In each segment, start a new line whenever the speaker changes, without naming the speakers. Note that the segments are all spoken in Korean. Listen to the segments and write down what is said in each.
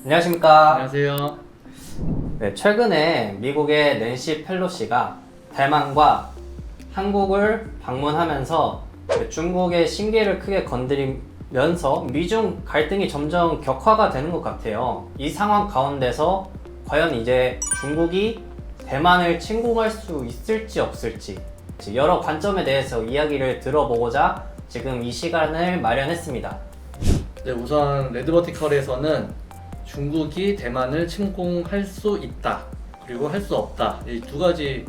안녕하십니까.
안녕하세요.
네, 최근에 미국의 낸시 펠로시가 대만과 한국을 방문하면서 중국의 심기를 크게 건드리면서 미중 갈등이 점점 격화가 되는 것 같아요. 이 상황 가운데서 과연 이제 중국이 대만을 침공할 수 있을지 없을지 여러 관점에 대해서 이야기를 들어보고자 지금 이 시간을 마련했습니다.
네, 우선 레드버티컬에서는 중국이 대만을 침공할 수 있다, 그리고 할 수 없다, 이 두 가지의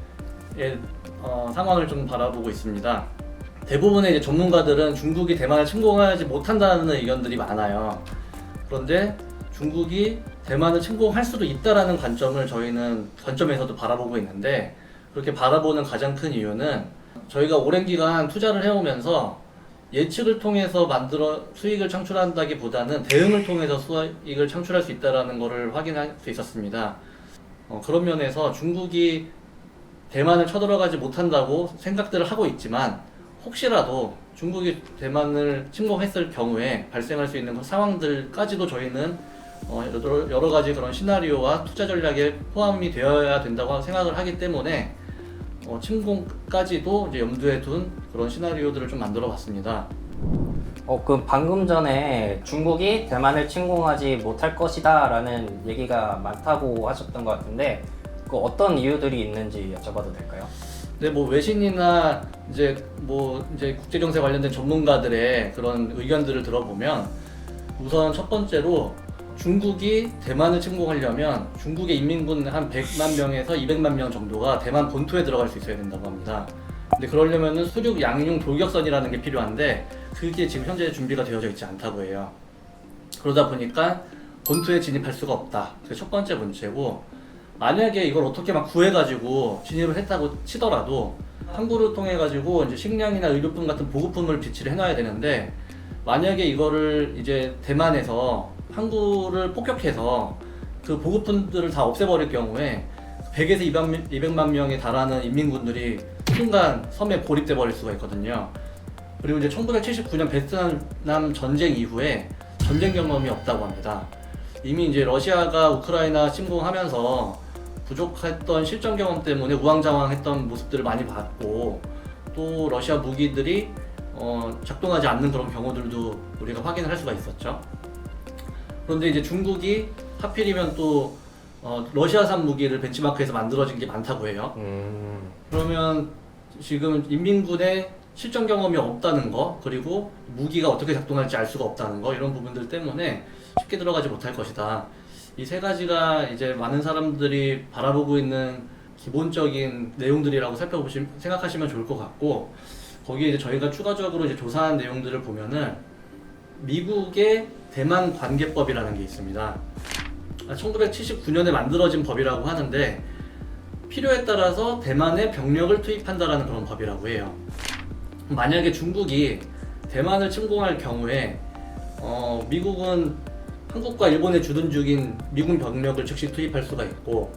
상황을 좀 바라보고 있습니다. 대부분의 이제 전문가들은 중국이 대만을 침공하지 못한다는 의견들이 많아요. 그런데 중국이 대만을 침공할 수도 있다라는 관점에서도 바라보고 있는데, 그렇게 바라보는 가장 큰 이유는 저희가 오랜 기간 투자를 해오면서 예측을 통해서 수익을 창출한다기보다는 대응을 통해서 수익을 창출할 수 있다는 것을 확인할 수 있었습니다. 그런 면에서 중국이 대만을 쳐들어가지 못한다고 생각들을 하고 있지만, 혹시라도 중국이 대만을 침공했을 경우에 발생할 수 있는 상황들까지도 저희는 여러 가지 그런 시나리오와 투자 전략에 포함이 되어야 된다고 생각을 하기 때문에 침공까지도 이제 염두에 둔 그런 시나리오들을 좀 만들어 봤습니다.
그럼 방금 전에 중국이 대만을 침공하지 못할 것이다 라는 얘기가 많다고 하셨던 것 같은데, 그 어떤 이유들이 있는지 여쭤봐도 될까요?
네, 뭐 외신이나 이제 국제 정세 관련된 전문가들의 그런 의견들을 들어보면, 우선 첫 번째로 중국이 대만을 침공하려면 중국의 인민군 한 100만 명에서 200만 명 정도가 대만 본토에 들어갈 수 있어야 된다고 합니다. 근데 그러려면 수륙 양용 돌격선이라는 게 필요한데, 그게 지금 현재 준비가 되어져 있지 않다고 해요. 그러다 보니까 본토에 진입할 수가 없다. 그게 첫 번째 문제고, 만약에 이걸 어떻게 막 구해가지고 진입을 했다고 치더라도 항구를 통해가지고 이제 식량이나 의료품 같은 보급품을 비치를 해놔야 되는데, 만약에 이거를 이제 대만에서 항구를 폭격해서 그 보급품들을 다 없애버릴 경우에 100에서 200만 명에 달하는 인민군들이 순간 섬에 고립돼 버릴 수가 있거든요. 그리고 이제 1979년 베트남 전쟁 이후에 전쟁 경험이 없다고 합니다. 이미 이제 러시아가 우크라이나 침공하면서 부족했던 실전 경험 때문에 우왕좌왕했던 모습들을 많이 봤고, 또 러시아 무기들이 작동하지 않는 그런 경우들도 우리가 확인을 할 수가 있었죠. 그런데 이제 중국이 하필이면 또 러시아산 무기를 벤치마크해서 만들어진 게 많다고 해요. 그러면 지금 인민군의 실전 경험이 없다는 거, 그리고 무기가 어떻게 작동할지 알 수가 없다는 거, 이런 부분들 때문에 쉽게 들어가지 못할 것이다. 이 세 가지가 이제 많은 사람들이 바라보고 있는 기본적인 내용들이라고 생각하시면 좋을 것 같고, 거기에 이제 저희가 추가적으로 이제 조사한 내용들을 보면은 미국의 대만 관계법이라는 게 있습니다. 1979년에 만들어진 법이라고 하는데, 필요에 따라서 대만에 병력을 투입한다라는 그런 법이라고 해요. 만약에 중국이 대만을 침공할 경우에 미국은 한국과 일본에 주둔 중인 미군 병력을 즉시 투입할 수가 있고,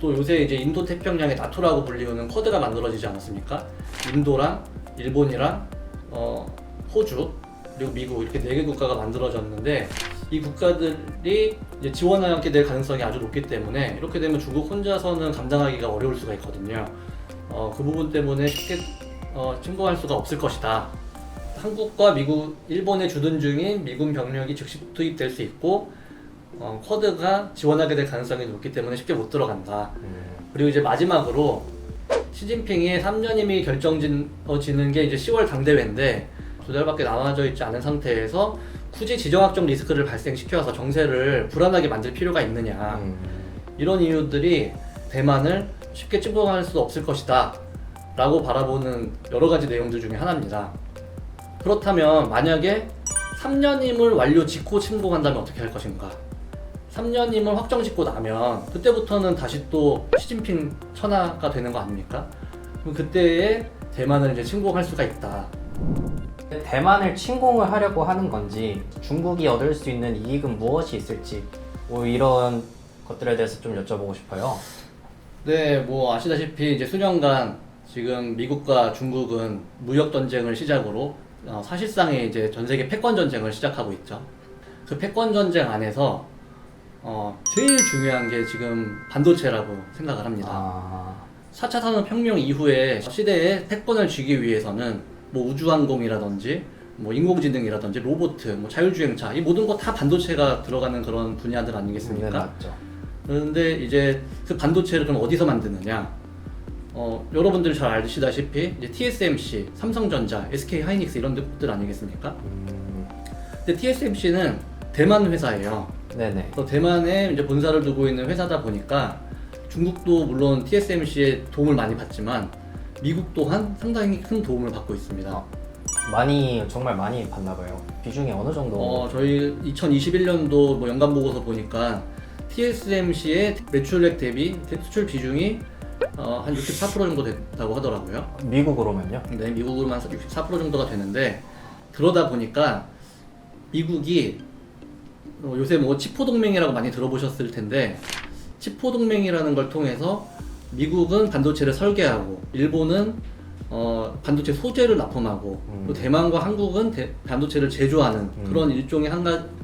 또 요새 이제 인도 태평양의 나토라고 불리우는 쿼드가 만들어지지 않았습니까? 인도랑 일본이랑 호주 그리고 미국, 이렇게 4개 국가가 만들어졌는데, 이 국가들이 이제 지원하게 될 가능성이 아주 높기 때문에 이렇게 되면 중국 혼자서는 감당하기가 어려울 수가 있거든요. 그 부분 때문에 쉽게 침공할 수가 없을 것이다. 한국과 미국, 일본에 주둔 중인 미군 병력이 즉시 투입될 수 있고, 쿼드가 지원하게 될 가능성이 높기 때문에 쉽게 못 들어간다. 그리고 이제 마지막으로 시진핑이 3년임이 결정지는 게 이제 10월 당대회인데, 2달밖에 남아져 있지 않은 상태에서 굳이 지정학적 리스크를 발생시켜서 정세를 불안하게 만들 필요가 있느냐, 이런 이유들이 대만을 쉽게 침공할 수 없을 것이다 라고 바라보는 여러 가지 내용들 중에 하나입니다. 그렇다면 만약에 3년임을 완료 짓고 침공한다면 어떻게 할 것인가? 3년임을 확정 짓고 나면 그때부터는 다시 또 시진핑 천하가 되는 거 아닙니까? 그럼 그때에 대만을 이제 침공할 수가 있다.
대만을 침공을 하려고 하는 건지, 중국이 얻을 수 있는 이익은 무엇이 있을지, 이런 것들에 대해서 좀 여쭤보고 싶어요.
네, 뭐 아시다시피 이제 수년간 지금 미국과 중국은 무역 전쟁을 시작으로 사실상의 이제 전 세계 패권 전쟁을 시작하고 있죠. 그 패권 전쟁 안에서 제일 중요한 게 지금 반도체라고 생각을 합니다.
아,
4차 산업혁명 이후에 시대에 패권을 쥐기 위해서는 뭐 우주항공이라든지 뭐 인공지능이라든지 로봇, 뭐 자율주행차 이 모든 거 다 반도체가 들어가는 그런 분야들
네,
아니겠습니까?
맞죠.
그런데 이제 그 반도체를 그럼 어디서 만드느냐? 여러분들이 잘 아시다시피 이제 TSMC, 삼성전자, SK 하이닉스 이런 데들 아니겠습니까? 근데 TSMC는 대만 회사예요.
네네.
그래서 대만에 이제 본사를 두고 있는 회사다 보니까 중국도 물론 TSMC의 도움을 많이 받지만 미국 또한 상당히 큰 도움을 받고 있습니다.
정말 많이 받나 봐요. 비중이 어느 정도?
저희 2021년도 뭐 연간 보고서 보니까 TSMC의 매출액 대비 수출 비중이 한 64% 정도 됐다고 하더라고요.
미국으로면요?
네, 미국으로만 64% 정도가 되는데 그러다 보니까 미국이 요새 뭐 치포 동맹이라고 많이 들어보셨을 텐데 치포 동맹이라는 걸 통해서 미국은 반도체를 설계하고 일본은 반도체 소재를 납품하고 또 대만과 한국은 반도체를 제조하는 그런 일종의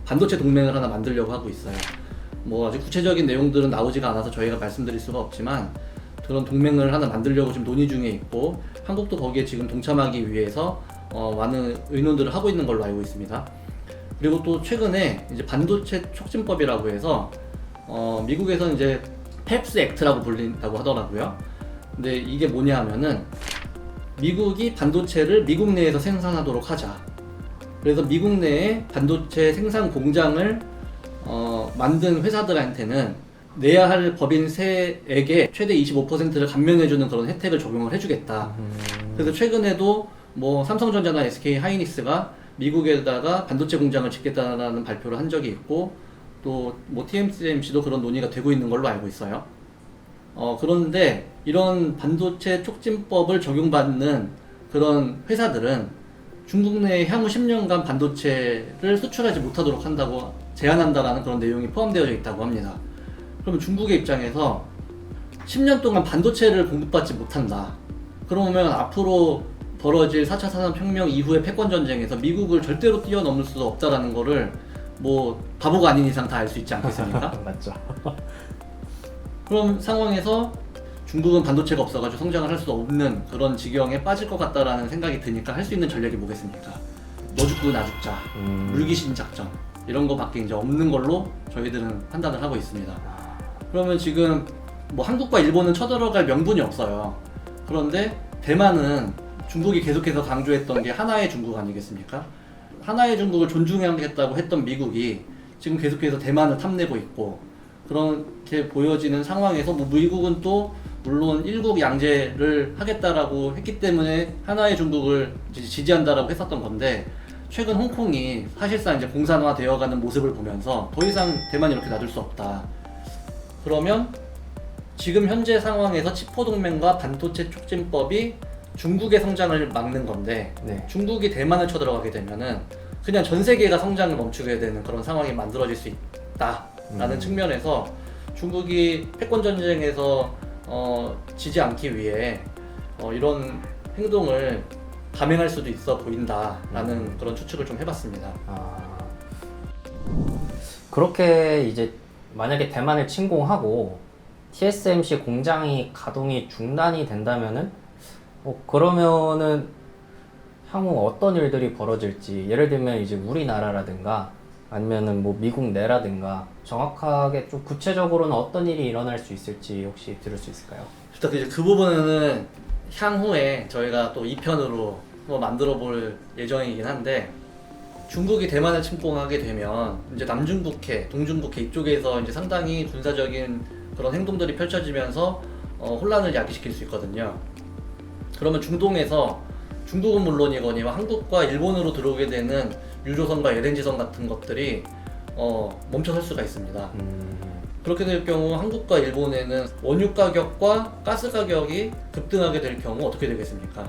반도체 동맹을 하나 만들려고 하고 있어요. 뭐 아주 구체적인 내용들은 나오지가 않아서 저희가 말씀드릴 수가 없지만 그런 동맹을 하나 만들려고 지금 논의 중에 있고 한국도 거기에 지금 동참하기 위해서 많은 의논들을 하고 있는 걸로 알고 있습니다. 그리고 또 최근에 이제 반도체 촉진법이라고 해서 미국에서 이제 펩스 액트라고 불린다고 하더라고요. 근데 이게 뭐냐 하면은 미국이 반도체를 미국 내에서 생산하도록 하자. 그래서 미국 내에 반도체 생산 공장을 만든 회사들한테는 내야 할 법인세액의 최대 25%를 감면해주는 그런 혜택을 적용을 해주겠다. 그래서 최근에도 뭐 삼성전자나 SK 하이닉스가 미국에다가 반도체 공장을 짓겠다는 발표를 한 적이 있고 또 뭐 TSMC도 그런 논의가 되고 있는 걸로 알고 있어요. 그런데 이런 반도체 촉진법을 적용받는 그런 회사들은 중국 내에 향후 10년간 반도체를 수출하지 못하도록 한다고 제한한다라는 그런 내용이 포함되어 있다고 합니다. 그러면 중국의 입장에서 10년 동안 반도체를 공급받지 못한다. 그러면 앞으로 벌어질 4차 산업혁명 이후의 패권전쟁에서 미국을 절대로 뛰어넘을 수 없다라는 거를 뭐 바보가 아닌 이상 다 알 수 있지 않겠습니까?
맞죠.
그런 상황에서 중국은 반도체가 없어가지고 성장을 할 수 없는 그런 지경에 빠질 것 같다라는 생각이 드니까 할 수 있는 전략이 뭐겠습니까? 너 죽고 나 죽자, 물귀신 작전 이런 거밖에 이제 없는 걸로 저희들은 판단을 하고 있습니다. 그러면 지금 뭐 한국과 일본은 쳐들어갈 명분이 없어요. 그런데 대만은 중국이 계속해서 강조했던 게 하나의 중국 아니겠습니까? 하나의 중국을 존중하겠다고 했던 미국이 지금 계속해서 대만을 탐내고 있고 그렇게 보여지는 상황에서 뭐 미국은 또 물론 일국 양제를 하겠다라고 했기 때문에 하나의 중국을 지지한다라고 했었던 건데 최근 홍콩이 사실상 이제 공산화되어가는 모습을 보면서 더 이상 대만이 이렇게 놔둘 수 없다. 그러면 지금 현재 상황에서 치포 동맹과 반도체 촉진법이 중국의 성장을 막는 건데
네.
중국이 대만을 쳐들어가게 되면은 그냥 전 세계가 성장을 멈추게 되는 그런 상황이 만들어질 수 있다라는 측면에서 중국이 패권 전쟁에서 지지 않기 위해 이런 행동을 감행할 수도 있어 보인다라는 그런 추측을 좀 해봤습니다.
그렇게 이제 만약에 대만을 침공하고 TSMC 공장이 가동이 중단이 된다면은 그러면은 향후 어떤 일들이 벌어질지 예를 들면 이제 우리나라라든가 아니면은 뭐 미국 내라든가 정확하게 좀 구체적으로는 어떤 일이 일어날 수 있을지 혹시 들을 수 있을까요?
일단 이제 그 부분은 향후에 저희가 또 2편으로 만들어 볼 예정이긴 한데 중국이 대만을 침공하게 되면 이제 남중국해, 동중국해 이쪽에서 이제 상당히 군사적인 그런 행동들이 펼쳐지면서 혼란을 야기시킬 수 있거든요. 그러면 중동에서 중국은 물론이거니와 한국과 일본으로 들어오게 되는 유조선과 LNG선 같은 것들이 멈춰설 수가 있습니다. 그렇게 될 경우 한국과 일본에는 원유 가격과 가스 가격이 급등하게 될 경우 어떻게 되겠습니까?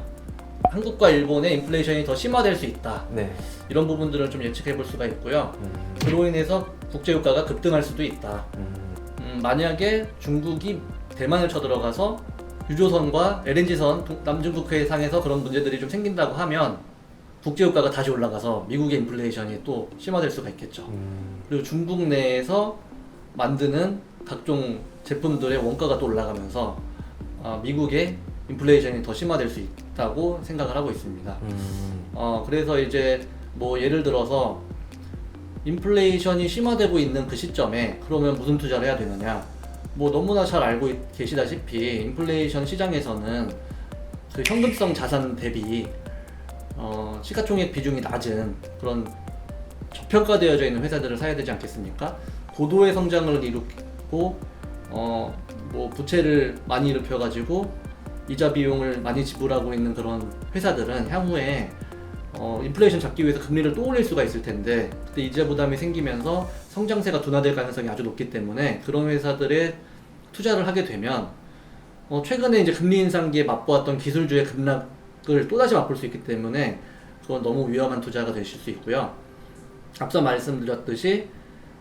한국과 일본의 인플레이션이 더 심화될 수 있다.
네.
이런 부분들을 좀 예측해 볼 수가 있고요. 그로 인해서 국제유가가 급등할 수도 있다. 만약에 중국이 대만을 쳐들어가서 유조선과 LNG선 남중국해상에서 그런 문제들이 좀 생긴다고 하면 국제유가가 다시 올라가서 미국의 인플레이션이 또 심화될 수가 있겠죠. 그리고 중국 내에서 만드는 각종 제품들의 원가가 또 올라가면서 미국의 인플레이션이 더 심화될 수 있다고 생각을 하고 있습니다. 그래서 이제 뭐 예를 들어서 인플레이션이 심화되고 있는 그 시점에 그러면 무슨 투자를 해야 되느냐? 뭐 너무나 잘 알고 계시다시피 인플레이션 시장에서는 그 현금성 자산 대비 시가총액 비중이 낮은 그런 저평가되어져 있는 회사들을 사야 되지 않겠습니까? 고도의 성장을 이루고 뭐 부채를 많이 일으켜가지고 이자 비용을 많이 지불하고 있는 그런 회사들은 향후에 인플레이션 잡기 위해서 금리를 또 올릴 수가 있을 텐데 그때 이자 부담이 생기면서 성장세가 둔화될 가능성이 아주 높기 때문에 그런 회사들에 투자를 하게 되면 최근에 이제 금리 인상기에 맛보았던 기술주의 급락을 또다시 맛볼 수 있기 때문에 그건 너무 위험한 투자가 되실 수 있고요. 앞서 말씀드렸듯이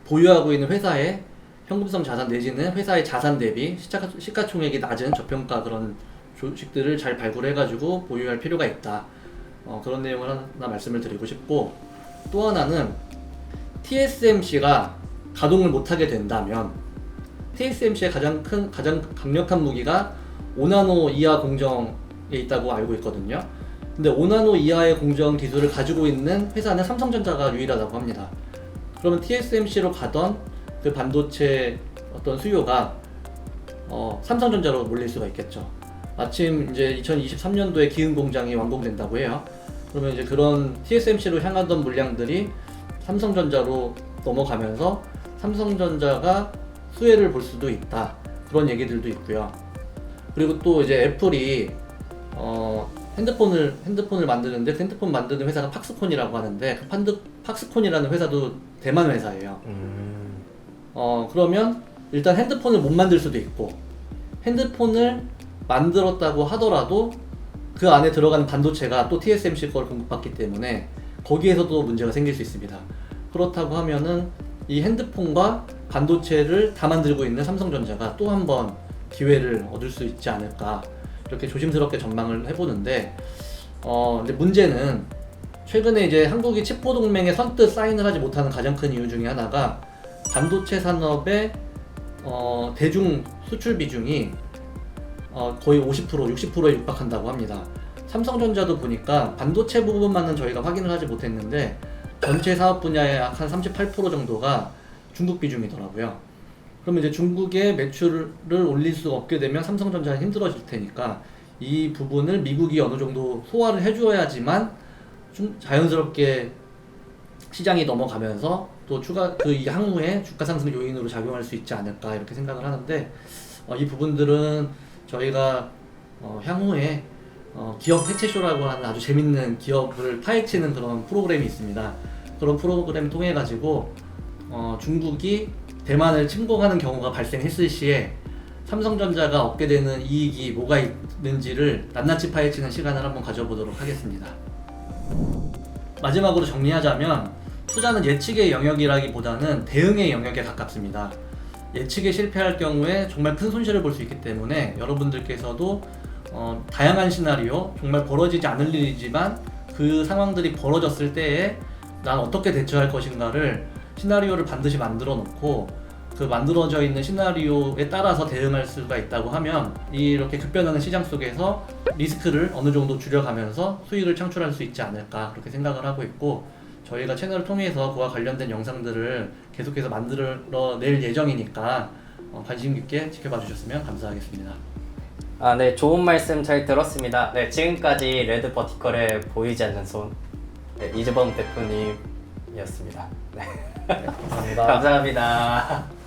보유하고 있는 회사의 현금성 자산 내지는 회사의 자산 대비 시가총액이 낮은 저평가 그런 주식들을 잘 발굴해가지고 보유할 필요가 있다. 그런 내용을 하나 말씀을 드리고 싶고, 또 하나는 TSMC가 가동을 못하게 된다면 TSMC의 가장 강력한 무기가 5나노 이하 공정에 있다고 알고 있거든요. 근데 5나노 이하의 공정 기술을 가지고 있는 회사는 삼성전자가 유일하다고 합니다. 그러면 TSMC로 가던 그 반도체 어떤 수요가 삼성전자로 몰릴 수가 있겠죠. 마침 이제 2023년도에 기흥 공장이 완공된다고 해요. 그러면 이제 그런 TSMC로 향하던 물량들이 삼성전자로 넘어가면서 삼성전자가 수혜를 볼 수도 있다. 그런 얘기들도 있고요. 그리고 또 이제 애플이 핸드폰을 만드는데 그 핸드폰 만드는 회사가 팍스콘이라고 하는데 그 팍스콘이라는 회사도 대만 회사예요. 그러면 일단 핸드폰을 못 만들 수도 있고 핸드폰을 만들었다고 하더라도 그 안에 들어가는 반도체가 또 TSMC 걸 공급받기 때문에 거기에서도 문제가 생길 수 있습니다. 그렇다고 하면은 이 핸드폰과 반도체를 다 만들고 있는 삼성전자가 또 한 번 기회를 얻을 수 있지 않을까 이렇게 조심스럽게 전망을 해보는데 근데 문제는 최근에 이제 한국이 칩보 동맹에 선뜻 사인을 하지 못하는 가장 큰 이유 중에 하나가 반도체 산업의 대중 수출 비중이 거의 50%, 60%에 육박한다고 합니다. 삼성전자도 보니까 반도체 부분만은 저희가 확인을 하지 못했는데 전체 사업 분야의 약 한 38% 정도가 중국 비중이더라고요. 그러면 이제 중국의 매출을 올릴 수 없게 되면 삼성전자는 힘들어질 테니까 이 부분을 미국이 어느 정도 소화를 해줘야지만 좀 자연스럽게 시장이 넘어가면서 또 이 향후에 주가 상승 요인으로 작용할 수 있지 않을까 이렇게 생각을 하는데 이 부분들은 저희가 향후에 기업 해체쇼라고 하는 아주 재밌는 기업을 파헤치는 그런 프로그램이 있습니다. 그런 프로그램을 통해 가지고 중국이 대만을 침공하는 경우가 발생했을 시에 삼성전자가 얻게 되는 이익이 뭐가 있는지를 낱낱이 파헤치는 시간을 한번 가져보도록 하겠습니다. 마지막으로 정리하자면 투자는 예측의 영역이라기보다는 대응의 영역에 가깝습니다. 예측에 실패할 경우에 정말 큰 손실을 볼 수 있기 때문에 여러분들께서도 다양한 시나리오, 정말 벌어지지 않을 일이지만 그 상황들이 벌어졌을 때에 난 어떻게 대처할 것인가를 시나리오를 반드시 만들어 놓고 그 만들어져 있는 시나리오에 따라서 대응할 수가 있다고 하면 이렇게 급변하는 시장 속에서 리스크를 어느 정도 줄여가면서 수익을 창출할 수 있지 않을까 그렇게 생각을 하고 있고, 저희가 채널을 통해서 그와 관련된 영상들을 계속해서 만들어낼 예정이니까 관심 깊게 지켜봐 주셨으면 감사하겠습니다.
네, 좋은 말씀 잘 들었습니다. 네, 지금까지 레드 버티컬의 보이지 않는 손, 이재범 대표님이었습니다. 네.
감사합니다.
감사합니다.